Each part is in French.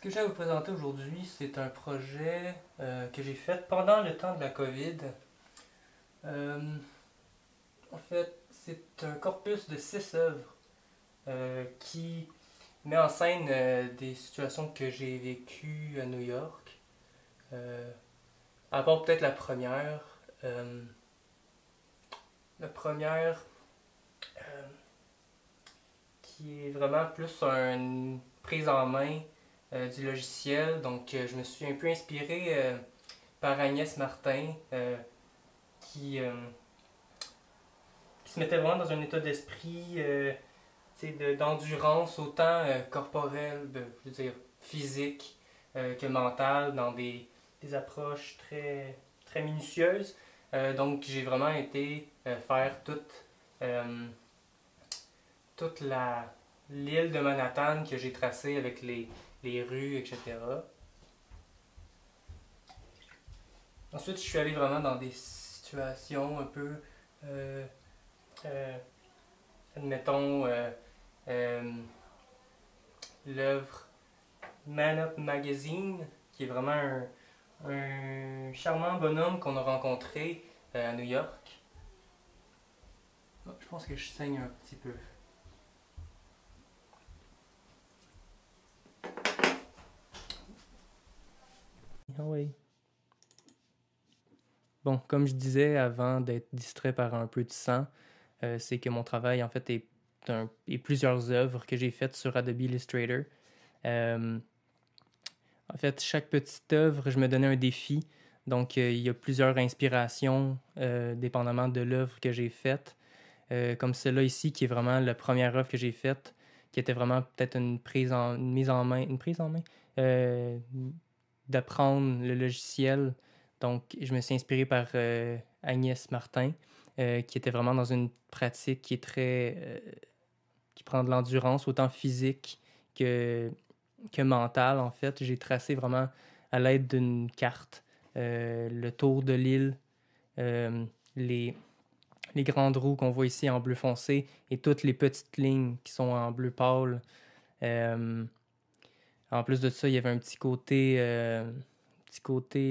que j'ai à vous présenter aujourd'hui, c'est un projet que j'ai fait pendant le temps de la COVID. Euh, En fait, c'est un corpus de 6 œuvres qui met en scène des situations que j'ai vécues à New York. Euh, à part peut-être la première. Euh, la première euh, qui est vraiment plus une prise en main du logiciel. Donc, je me suis un peu inspiré par Agnès Martin, qui se mettait vraiment dans un état d'esprit d'endurance, autant corporelle, je veux dire physique, que mentale, dans des approches très minutieuses. Donc, j'ai vraiment été faire euh, toute l'île de Manhattan que j'ai tracée avec les rues, etc. Ensuite, je suis allé vraiment dans des situations un peu, euh, euh, admettons, euh, l'œuvre Man Up Magazine, qui est vraiment un charmant bonhomme qu'on a rencontré à New York. Oh, je pense que je saigne un petit peu. Ah oui. Bon, comme je disais avant d'être distrait par un peu de sang, c'est que mon travail en fait est plusieurs œuvres que j'ai faites sur Adobe Illustrator. Euh, En fait, chaque petite œuvre, je me donnais un défi. Donc, il y a plusieurs inspirations, dépendamment de l'œuvre que j'ai faite. Comme celle-là ici, qui est vraiment la première œuvre que j'ai faite, qui était vraiment peut-être une mise en main, euh, d'apprendre le logiciel. Donc, je me suis inspiré par Agnès Martin, qui était vraiment dans une pratique qui prend de l'endurance, autant physique que mentale, en fait. J'ai tracé vraiment à l'aide d'une carte le tour de l'île, euh, les, les grandes roues qu'on voit ici en bleu foncé et toutes les petites lignes qui sont en bleu pâle. Euh, En plus de ça, il y avait un petit côté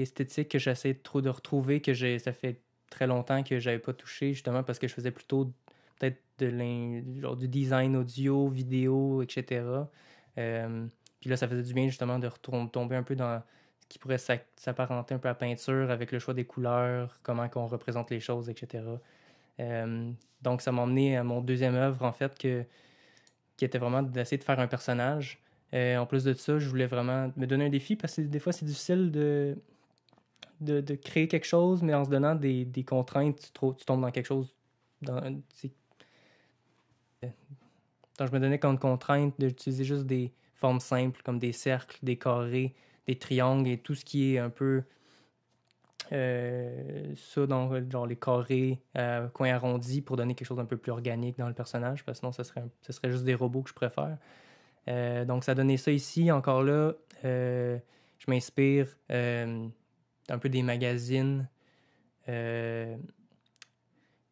esthétique que j'essaie trop de retrouver, ça fait très longtemps que j'avais pas touché, justement parce que je faisais plutôt peut-être genre du design audio, vidéo, etc. Puis là, ça faisait du bien justement de tomber un peu dans ce qui pourrait s'apparenter un peu à la peinture avec le choix des couleurs, comment qu'on représente les choses, etc. Euh, donc, ça m'a emmené à mon deuxième œuvre, en fait, qui était vraiment d'essayer de faire un personnage. En plus de ça, je voulais vraiment me donner un défi parce que des fois, c'est difficile de créer quelque chose, mais en se donnant des contraintes, tu tombes dans quelque chose. Dans, donc, je me donnais comme contrainte d'utiliser juste des formes simples comme des cercles, des carrés, des triangles et tout ce qui est un peu ça dans genre les carrés, coins arrondis pour donner quelque chose d'un peu plus organique dans le personnage parce que sinon, ça serait juste des robots que je préfère. Donc, ça a donné ça ici. Encore là, je m'inspire un peu des magazines. Euh,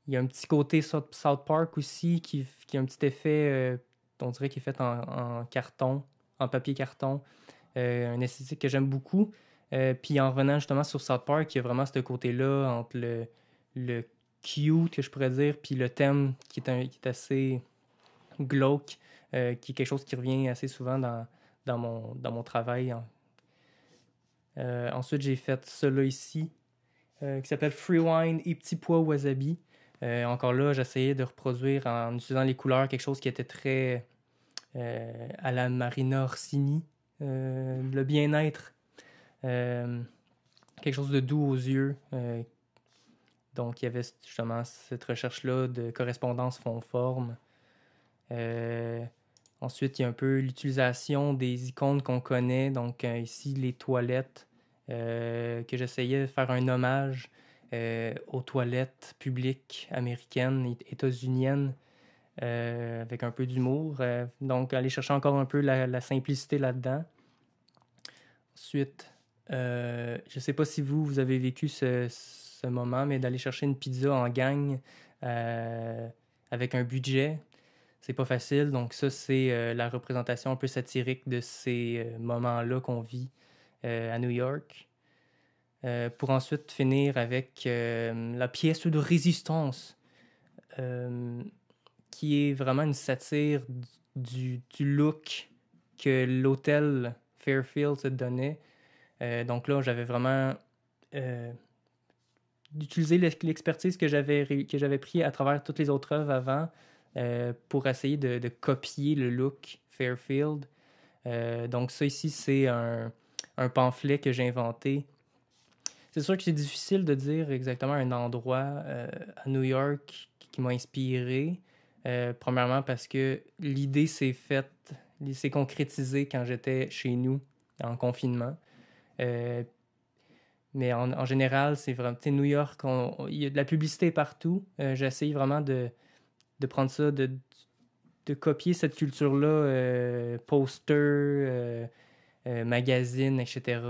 il y a un petit côté South Park aussi qui a un petit effet, on dirait, qui est fait en carton, en papier carton. Un esthétique que j'aime beaucoup. Puis en revenant justement sur South Park, il y a vraiment ce côté-là entre le cute, que je pourrais dire, puis le thème qui est assez glauque, qui est quelque chose qui revient assez souvent dans mon travail. Ensuite, j'ai fait cela ici, qui s'appelle Free Wine et Petit Pois Wasabi. Encore là, j'essayais de reproduire en utilisant les couleurs quelque chose qui était très à la Marina Orsini, le bien-être, euh, quelque chose de doux aux yeux. Donc, il y avait justement cette recherche-là de correspondance fond-forme. Euh, Ensuite, il y a un peu l'utilisation des icônes qu'on connaît. Donc, ici, les toilettes, que j'essayais de faire un hommage aux toilettes publiques américaines et états-uniennes avec un peu d'humour. Donc, aller chercher encore un peu la simplicité là-dedans. Ensuite, je ne sais pas si vous avez vécu ce moment, mais d'aller chercher une pizza en gang avec un budget, c'est pas facile. Donc ça, c'est la représentation un peu satirique de ces moments-là qu'on vit à New York. Pour ensuite finir avec la pièce de résistance, euh, qui est vraiment une satire du look que l'hôtel Fairfield se donnait. Donc là, j'avais vraiment d'utiliser l'expertise que j'avais pris à travers toutes les autres œuvres avant pour essayer de copier le look Fairfield. Donc ça ici, c'est un pamphlet que j'ai inventé. C'est sûr que c'est difficile de dire exactement un endroit à New York qui m'a inspiré. Premièrement parce que l'idée s'est concrétisée quand j'étais chez nous en confinement. Euh, mais en général, c'est vraiment, tu sais, New York, il y a de la publicité partout. J'essaye vraiment de prendre ça, de copier cette culture-là, poster, magazine, etc.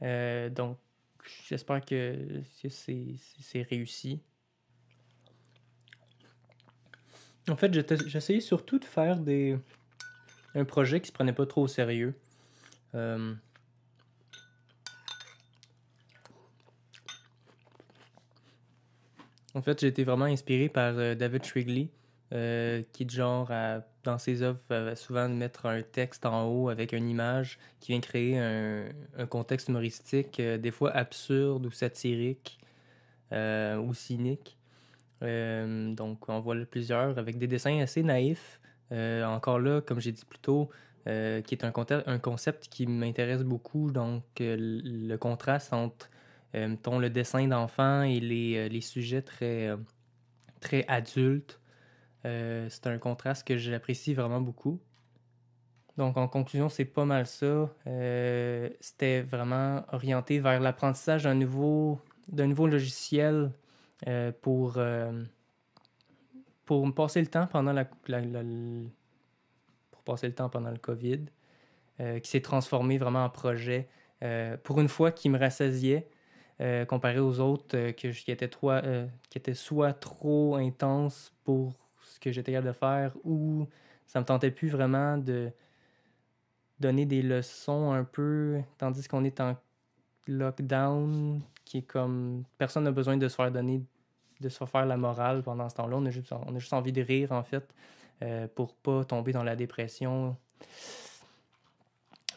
Donc, j'espère que c'est réussi. En fait, j'essayais surtout de faire un projet qui se prenait pas trop au sérieux. Euh, En fait, j'ai été vraiment inspiré par David Shrigley, qui est de genre, dans ses œuvres, va souvent mettre un texte en haut avec une image qui vient créer un contexte humoristique, des fois absurde ou satirique ou cynique. Donc, on voit là plusieurs avec des dessins assez naïfs. Encore là, comme j'ai dit plus tôt, qui est un concept qui m'intéresse beaucoup. Donc, le contraste entre mettons, le dessin d'enfant et les sujets très adultes, c'est un contraste que j'apprécie vraiment beaucoup. Donc, en conclusion, c'est pas mal ça. C'était vraiment orienté vers l'apprentissage d'un nouveau logiciel euh, pour, euh, pour me passer le temps pendant pour passer le temps pendant le COVID, qui s'est transformé vraiment en projet. Pour une fois, qui me rassasiait, comparé aux autres qui étaient soit trop intenses pour ce que j'étais capable de faire, ou ça me tentait plus vraiment de donner des leçons un peu, tandis qu'on est en lockdown, qui est comme personne n'a besoin de se faire la morale pendant ce temps-là. On a juste envie de rire, en fait, pour pas tomber dans la dépression.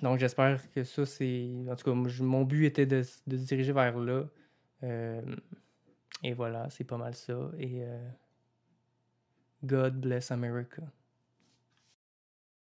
Donc, j'espère que ça, c'est... En tout cas, mon but était de se diriger vers là. Euh, et voilà, c'est pas mal ça. Et God bless America.